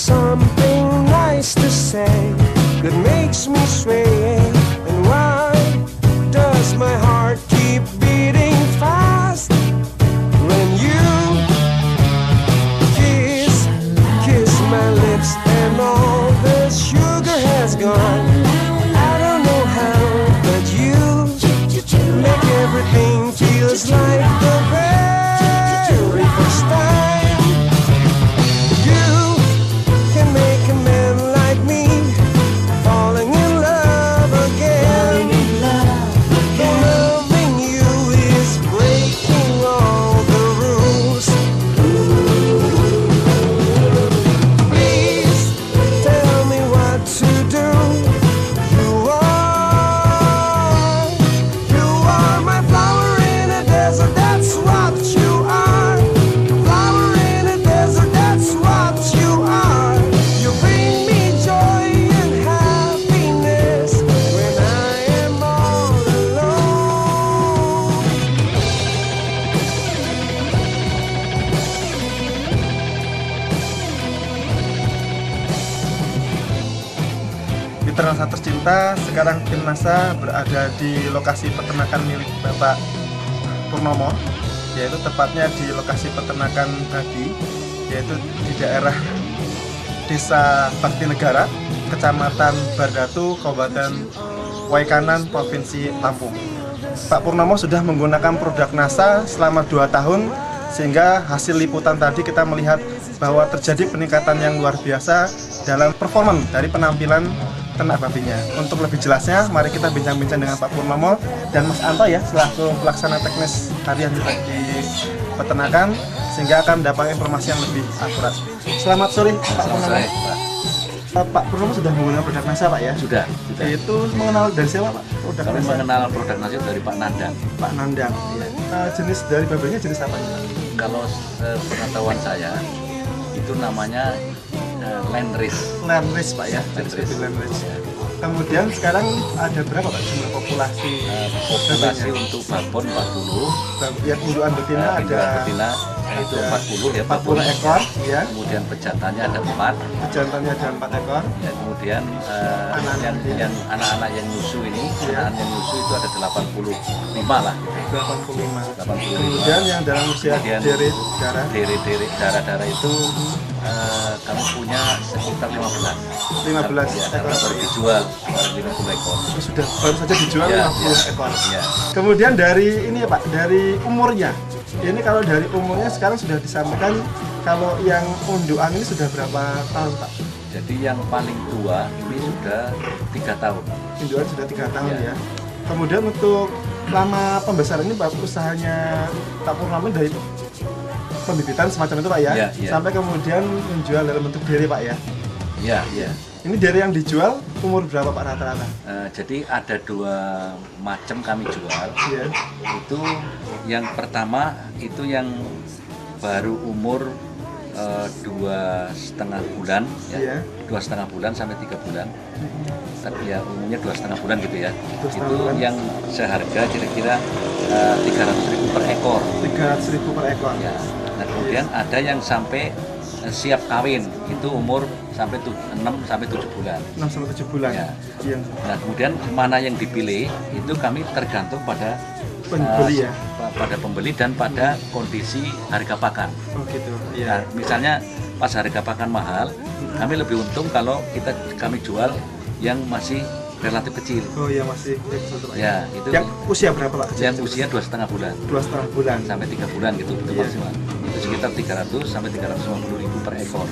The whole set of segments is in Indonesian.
something nice to say that makes me sway. And why does my heart keep beating fast when you kiss my lips and all the sugar has gone? I don't know how, but you make everything feels like the very first time. You can make a man like me falling in love again. Loving you is breaking all the rules. Please tell me what to do. You are my flower in a desert, that's what you are. Flower in a desert, that's what you are. You bring me joy and happiness when I am all alone. Mitra Nasa tercinta, sekarang tim NASA berada di lokasi peternakan milik Bapak Purnomo, yaitu tepatnya di lokasi peternakan babi, yaitu di daerah Desa Bakti Negara, Kecamatan Bardatu, Kabupaten Waikanan, Provinsi Lampung. Pak Purnomo sudah menggunakan produk NASA selama 2 tahun, sehingga hasil liputan tadi kita melihat bahwa terjadi peningkatan yang luar biasa dalam performa dari penampilan ternak babinya. Untuk lebih jelasnya, mari kita bincang-bincang dengan Pak Purnomo dan Mas Anto ya, selaku pelaksana teknis harian di peternakan, sehingga akan mendapatkan informasi yang lebih akurat. Selamat sore Pak Purnomo. Pak Purnomo sudah menggunakan produk NASA Pak ya? Sudah. Itu mengenal dari siapa Pak? Produk Kami NASA? mengenal produk nasi dari Pak Nandang. Pak Nandang. Ya. Jenis dari babinya jenis apa? Kalau pengetahuan saya itu namanya Landrace. Landrace Pak ya? Landrace. Landrace. Kemudian sekarang ada berapa Pak jumlah populasi? Populasi babinya? untuk babon 40, Ya, indukan betina ada betina itu 40 ya, 40 ekor ya. Kemudian pejantannya ada 4. Jantannya ada 4 ekor. Ya, kemudian yang anak-anak yang nyusu ini, Ya. anak yang nyusu itu ada 85 lah. 85. 85. Kemudian yang dalam usia Kemudian deret darah Deret darah itu kami punya sekitar 15. 15 Ya, ekor. karena baru dijual sekitar 50 ekor. Sudah baru saja dijual Ya, 50 ya. ekor. Ya. Kemudian dari ini ya Pak, dari umurnya. Ini kalau dari umurnya sekarang sudah disampaikan kalau yang undukan ini sudah berapa tahun Pak? Jadi yang paling tua ini sudah 3 tahun. Indukan sudah 3 tahun Ya. ya. Kemudian untuk lama pembesaran ini Pak, usahanya Pak Purnomo dari pembibitan semacam itu Pak ya, Ya, ya. sampai kemudian menjual dalam bentuk dere Pak ya. Iya, iya. Ini dere yang dijual umur berapa Pak rata-rata? Jadi ada 2 macam kami jual. Iya. Itu yang pertama itu yang baru umur 2,5 bulan, Iya. ya, 2,5 bulan sampai 3 bulan. Tapi ya umumnya 2,5 bulan gitu ya. 2,5 Itu bulan. yang seharga kira-kira 300.000 per ekor. 300.000 per ekor. Ya. Nah kemudian ada yang sampai siap kawin, itu umur sampai 6 sampai 7 bulan. 6 sampai 7 bulan. Ya. Iya. Nah kemudian mana yang dipilih itu kami tergantung pada Pembeli ya. pada pembeli dan pada kondisi harga pakan. Oh gitu. Nah, Iya. misalnya pas harga pakan mahal, kami lebih untung kalau kami jual yang masih relatif kecil. Oh iya masih satu Pak. Ya, itu Yang usia berapa Pak? yang usia 2,5 bulan 2,5 bulan. sampai 3 bulan gitu, itu Iya. maksimal. Itu sekitar 300 sampai 350.000 per ekor.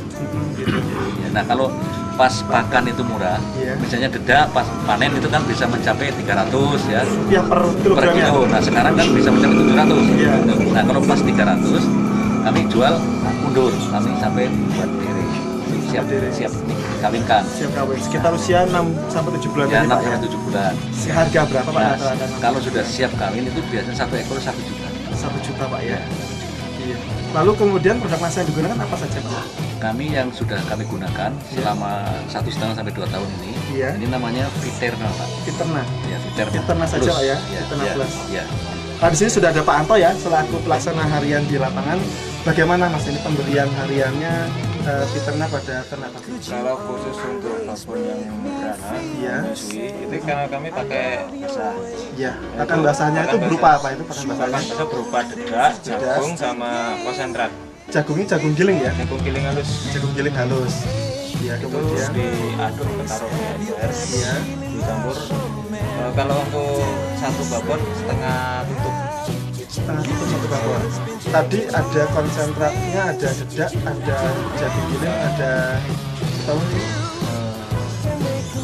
Gitu. Ya, nah kalau pas pakan itu murah, Iya. misalnya dedak pas panen itu kan bisa mencapai 300 ya Ya per per kilogramnya. kilo. Nah sekarang kan bisa mencapai 700. Iya. Nah kalau pas 300 kami jual mundur, kami sampai buat diri siap Diri. siap dikawinkan. Siap kawin. Sekitar usia 6 sampai 7 bulan Ya tadi 6 Pak ya. sampai 7 bulan. Harga berapa Pak Nah, rata-rata? kalau sudah siap kawin itu biasanya 1 ekor 1 juta. 1 juta Pak ya. Iya. Lalu kemudian produk NASA yang digunakan apa saja Pak? Kami yang sudah kami gunakan selama 1,5 sampai 2 tahun ini, Iya. ini namanya Viterna Pak. Viterna. Ya, Viterna. Viterna saja, Plus. Pak, ya? Ya, Viterna ya, Plus. ya. Nah, di sini sudah ada Pak Anto ya, selaku pelaksana harian di lapangan. Bagaimana Mas ini pemberian hariannya diternak pada ternak babi? Kalau khusus untuk babon yang beranak, Iya. menyusui, itu karena kami pakai basah. Iya. Pakan basahnya itu pakan berupa basah. apa itu pakan Pakan basahnya? basah berupa dedak, jagung, sama konsentrat. Jagungnya jagung giling ya? Jagung giling halus. Jagung giling halus. Iya, Itu kemudian diaduk taruh di ember, iya. dicampur. Kalau untuk satu babon setengah tutup. Setengah tutup satu babon. Tadi ada konsentratnya, ada dedak, ada jagung giling, ada tahu ini?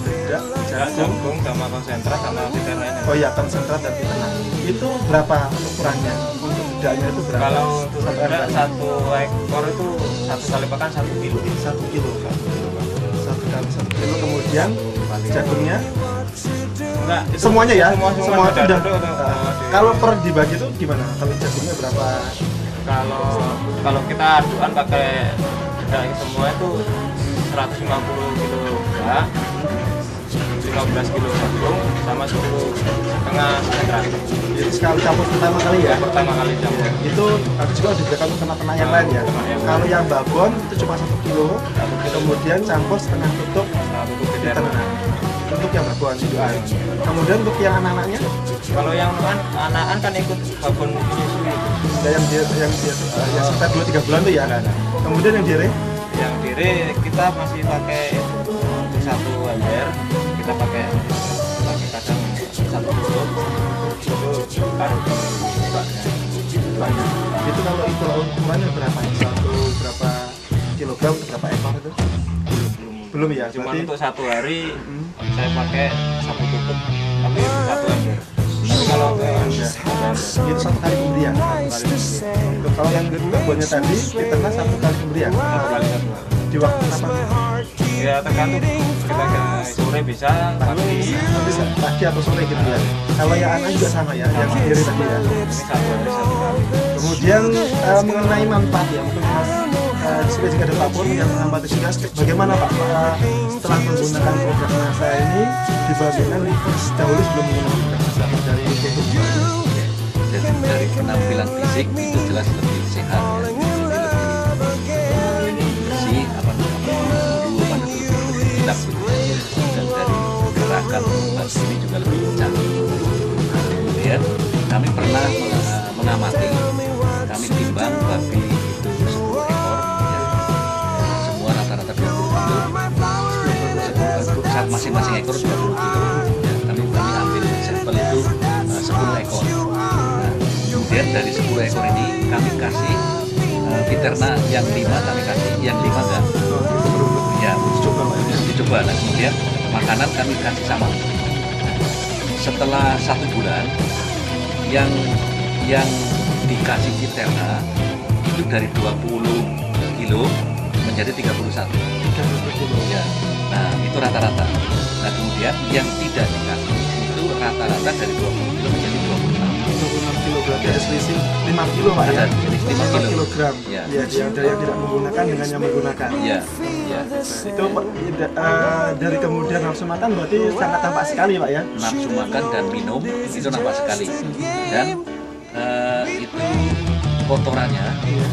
Dedak, jagung. Jagung sama konsentrat sama vitaminnya. Oh iya, konsentrat dan vitamin. Itu berapa ukurannya? Untuk dedaknya itu berapa? Kalau untuk Satu dedak ember. satu ekor itu satu kali pakan 1 kilo. 1 kilo. 1 kali 1 kilo. Kemudian jagungnya Enggak, itu semuanya ya? Semua Semua itu udah. udah. Kalau per dibagi itu gimana? Kalau jagungnya berapa? Kalau kita aduan pakai dedak semua itu 150 kilo dedak, 15 kilo jagung, sama 10,5 konsentrat. Itu sekali campur pertama kali ya? Pertama kali campur. Itu habis juga diberikan untuk ternak-ternak yang lain ya? Ternak yang lain. Kalau yang babon itu cuma 1 kilo, kemudian campur setengah tutup Nah, untuk di vitamin. ternak. Untuk yang babon itu. Kemudian untuk yang anak-anaknya, Kalau yang anak-anak kan ikut babon menyusui. ada yang yang sekitar 2-3 bulan tuh ya? Kemudian yang dire, Yang diri kita masih pakai untuk satu ember, kita pakai kadang satu tutup, itu taruh di bukanya. itu kalau ukurannya berapa? Berapa kilogram, berapa ekor itu? Belum ya? Cuma Berarti untuk satu hari saya pakai satu tutup, tapi satu ember. Tapi kalau untuk ember, itu 1 kali pemberian. Untuk kalau yang babonnya tadi diternak 1 kali pemberian. satu kali satu. Di waktu apa? Ya tergantung kita ke sore bisa, pagi. Bisa pagi atau sore gitu ya. Kalau yang anak juga sama ya, yang sendiri tadi ya. Ini satu hari satu kali. Kemudian mengenai manfaat ya, mungkin Mas supaya jika ada apapun yang menghambat juga, bagaimana Pak setelah menggunakan produk NASA ini dibandingkan dahulu sebelum menggunakan produk NASA dari produk Jadi dari penampilan fisik itu jelas lebih sehat ya. Lebih bersih, apa namanya, dulu pada lebih hilang begitu. Dan dari gerakan babi ini juga lebih kencang. Nah, kemudian kami pernah mengamati, kami timbang babi itu 10 ekor ya. Semua rata-rata 20 kilo. Masing-masing ekor 20 kilo ya. Kami ambil sampel itu 10 ekor. Kemudian dari 10 ekor ini kami kasih Viterna yang 5 kami kasih, yang 5 enggak. Ya, dicoba. Nah, kemudian makanan kami kasih sama. Setelah 1 bulan, yang dikasih Viterna itu dari 20 kilo menjadi 31. Ya. Nah, itu rata-rata. Nah, kemudian yang tidak dikasih itu rata-rata dari 20 kilo menjadi 26. 26 kilo berarti ada selisih 5 kilo Pak ya? Ada selisih 5 kilo. kilogram. Ya. Ya, yang dari yang tidak menggunakan dengan yang menggunakan. Iya, iya. Itu Pak, dari kemudian nafsu makan berarti sangat tampak sekali Pak ya? Nafsu makan dan minum itu nampak sekali. Dan itu kotorannya itu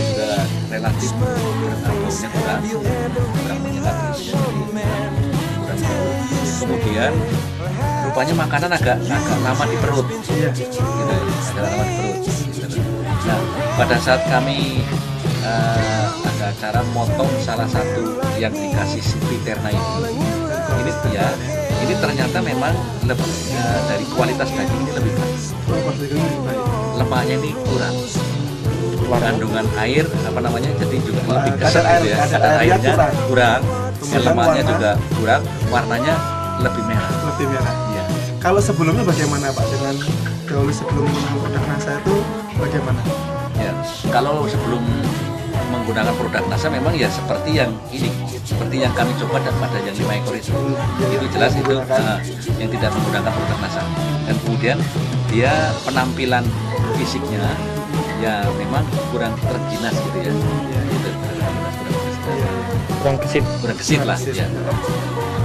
juga relatif baunya kurang menyengat gitu ya. Jadi kurang bau. Kemudian rupanya makanan agak lama di perut. Iya. Gitu, agak lama di perut. Gitu. Nah, pada saat kami ada acara motong salah satu yang dikasih Viterna ini ya, ini ternyata memang lebih dari kualitas daging ini lebih baik. Lemaknya ini kurang. Kandungan air apa namanya, jadi juga lebih Kadar kesat air- gitu ya. kadar Kadar airnya airnya kurang. kurang, Kemudian lemaknya warna? juga kurang, warnanya lebih merah. Lebih merah. Iya. Kalau sebelumnya bagaimana Pak dengan dahulu sebelum menggunakan produk NASA itu bagaimana? Ya, kalau sebelum menggunakan produk NASA memang ya seperti yang ini, seperti yang kami coba pada yang 5 ekor itu jelas itu yang tidak menggunakan produk NASA. Dan kemudian dia penampilan fisiknya ya memang kurang terginas gitu ya, gitu, Kurang gesit. kurang gesit lah ya.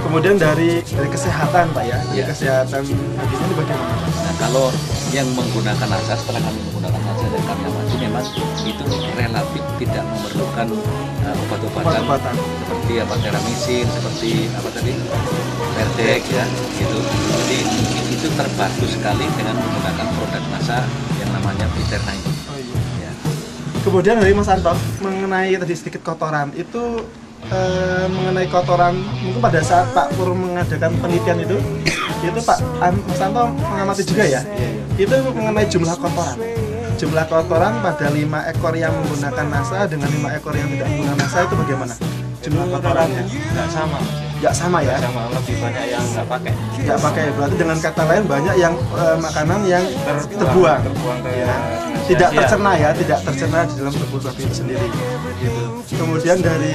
Kemudian dari kesehatan Pak ya, dari Ya. kesehatan dagingnya ini bagaimana Pak? Nah, kalau yang menggunakan NASA, setelah kami menggunakan NASA yang kami amati memang itu relatif tidak memerlukan obat-obatan Obat-obatan. seperti teramisin, seperti tadi Perdek ya gitu. Jadi itu terbantu sekali dengan menggunakan produk masa yang namanya Viterna ini. Oh iya. Ya. Kemudian dari Mas Anton mengenai tadi sedikit kotoran itu mengenai kotoran mungkin pada saat Pak Pur mengadakan penelitian itu Pak Mas Anton mengamati juga ya. Itu mengenai jumlah kotoran pada 5 ekor yang menggunakan NASA dengan 5 ekor yang tidak menggunakan NASA itu bagaimana? Jumlah kotorannya nggak sama. nggak sama ya? Sama, lebih banyak yang nggak pakai. Nggak pakai, berarti dengan kata lain banyak yang makanan yang terbuang ke ya. Tidak tercerna ya, tidak tercerna di dalam tubuh babi itu sendiri gitu. Kemudian dari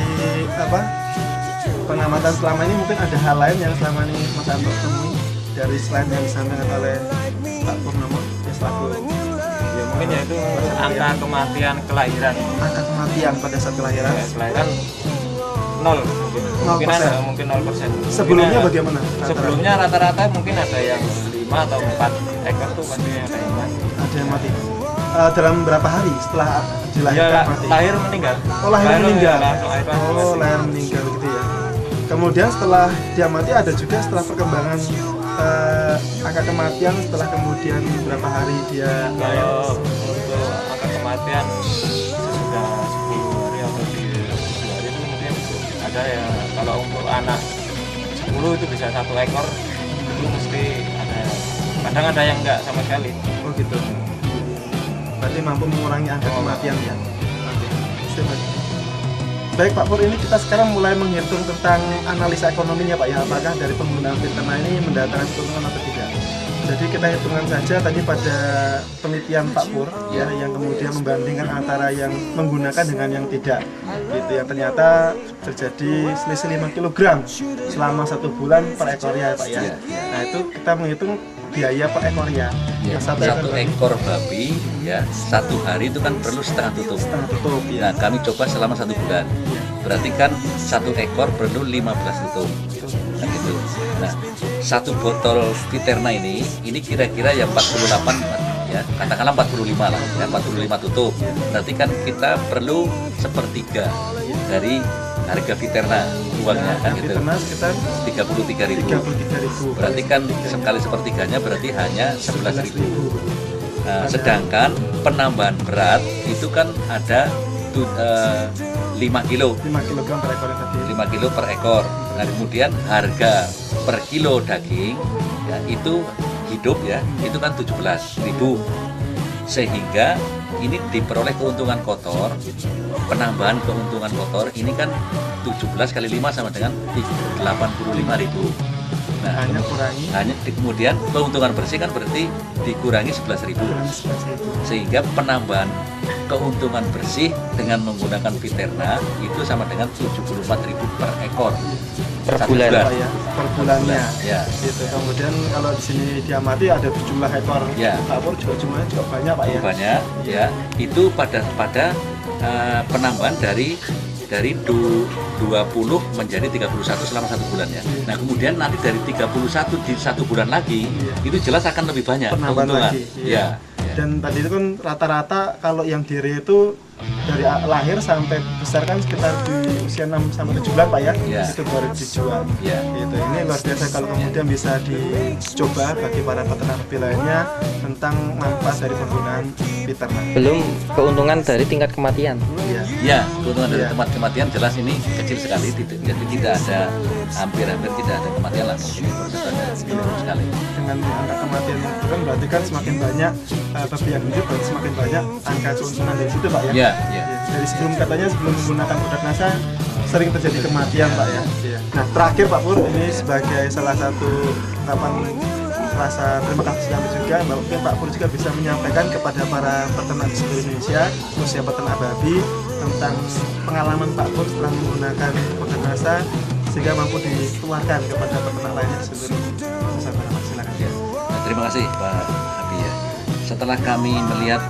pengamatan selama ini mungkin ada hal lain yang selama ini Mas Anto temui dari selain yang disampaikan oleh Pak Purnomo ya selaku Ya mungkin yaitu angka kematian kelahiran. angka kematian pada saat kelahiran Ya, kelahiran 0 mungkin 0%. ada mungkin 0%. sebelumnya Mungkin ada- bagaimana? Rata-rata? Sebelumnya rata-rata mungkin ada yang 5 atau 4 ekor tuh pasti ada yang mati. Ada yang mati. Dalam berapa hari setelah Ya dilahirkan mati? lahir meninggal. Oh, lahir meninggal. Lahir Oh, lahir meninggal gitu ya. Kemudian setelah dia mati ada juga setelah perkembangan angka kematian setelah kemudian berapa hari dia lahir. Kalau untuk angka kematian sudah 10 hari atau 10 hari itu mungkin ada ya. Kalau untuk anak 10 itu bisa 1 ekor itu mesti ada. Kadang ada yang enggak sama sekali. Oh gitu. Berarti mampu mengurangi angka kematian ya. Oke. Sip, Pak. Baik Pak Pur, ini kita sekarang mulai menghitung tentang analisa ekonominya Pak ya. Apakah dari penggunaan Viterna ini mendatangkan keuntungan atau tidak? Jadi kita hitungan saja tadi pada penelitian Pak Pur ya, yang kemudian membandingkan antara yang menggunakan dengan yang tidak. Gitu yang ternyata terjadi selisih 5 kg selama 1 bulan per ekornya Pak ya. Nah itu kita menghitung biaya per ekornya. Ya, Nah, satu ekor babi ya 1 hari itu kan perlu setengah tutup. setengah tutup ya. Nah, kami coba selama 1 bulan. Berarti kan 1 ekor perlu 15 tutup. Nah, gitu. Nah, 1 botol Viterna ini kira-kira ya 48 ya, katakanlah 45 lah, ya 45 tutup. Berarti kan kita perlu 1/3 dari harga Viterna uangnya kan gitu. Viterna sekitar 33.000. 33.000. Berarti kan sekali 1/3-nya berarti hanya 11.000. Nah, sedangkan penambahan berat itu kan ada 5 kilo 5 kg per ekor tadi. 5 kilo per ekor. Nah, kemudian harga per kilo daging ya, itu hidup ya, itu kan 17.000. Sehingga ini diperoleh keuntungan kotor, penambahan keuntungan kotor ini kan 17 kali 5 sama dengan 85.000. Nah, Hanya kurangi kemudian keuntungan bersih kan berarti dikurangi 11.000. kurangi 11.000. Sehingga penambahan keuntungan bersih dengan menggunakan Viterna itu sama dengan 74.000 per ekor Per Satu bulan. Pak ya, per bulannya. Ya, Gitu. Kemudian kalau di sini diamati ada jumlah ekor Ya. Pak Pur juga jumlahnya juga banyak Pak ya. banyak ya. Itu pada penambahan dari 20 menjadi 31 selama 1 bulan ya. Nah, kemudian nanti dari 31 di 1 bulan lagi itu jelas akan lebih banyak Penambahan keuntungan. lagi, Ya. Dan tadi itu kan rata-rata kalau yang diri itu dari lahir sampai besar kan sekitar di usia 6 sampai 7 bulan Pak ya. Ya. Itu baru dijual. Ya. Gitu. Ini luar biasa kalau kemudian bisa dicoba bagi para peternak babi lainnya tentang manfaat dari penggunaan Viterna. Belum keuntungan dari tingkat kematian. Iya. Ya, keuntungan dari Iya. tempat kematian jelas ini kecil sekali, jadi tidak ada hampir tidak ada kematian lah, mungkin persentase minimum sekali. Dengan angka kematian yang turun berarti kan semakin banyak babi yang hidup berarti semakin banyak angka keuntungan dari situ Pak ya. Ya, ya. Dari sebelum menggunakan produk NASA sering terjadi kematian Pak ya. Nah terakhir Pak Pur ini sebagai salah satu ungkapan rasa terima kasih juga mungkin Pak Pur juga bisa menyampaikan kepada para peternak di seluruh Indonesia khususnya peternak babi tentang pengalaman Pak Pur setelah menggunakan produk NASA sehingga mampu ditularkan kepada peternak lainnya di seluruh Nusantara. Silakan. Ya. Nah, terima kasih Pak Abi ya. Setelah kami melihat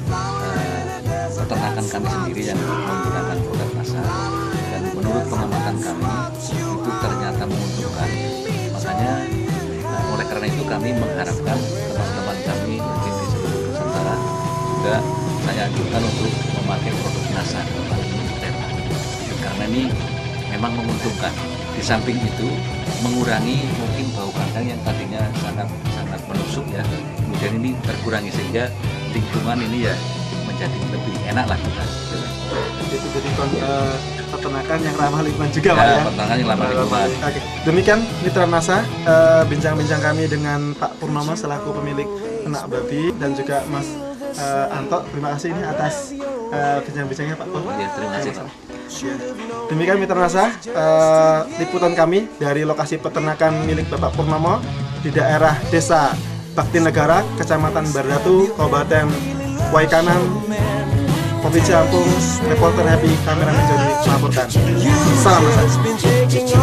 peternakan kami sendiri yang menggunakan produk NASA dan menurut pengamatan kami itu ternyata menguntungkan. Makanya oleh karena itu kami mengharapkan teman-teman kami mungkin di seluruh Nusantara juga saya anjurkan untuk memakai produk NASA karena ini memang menguntungkan. Di samping itu mengurangi mungkin bau kandang yang tadinya sangat menusuk ya, kemudian ini terkurangi sehingga lingkungan ini ya menjadi lebih enak lah kita. Itu jadi peternakan yang ramah lingkungan juga Pak Ya, ya. peternakan yang ramah lingkungan. Oke. Demikian Mitra NASA, bincang-bincang kami dengan Pak Purnomo selaku pemilik ternak babi dan juga Mas Anto. Terima kasih ini atas bincang-bincangnya Pak Pur. Ya, terima kasih Pak. Demikian Mitra NASA, liputan kami dari lokasi peternakan milik Bapak Purnomo di daerah Desa Bakti Negara, Kecamatan Bardatu, Kabupaten Waikanan, Provinsi Lampung. Reporter Happy, kameramen Jody melaporkan. Salam NASA.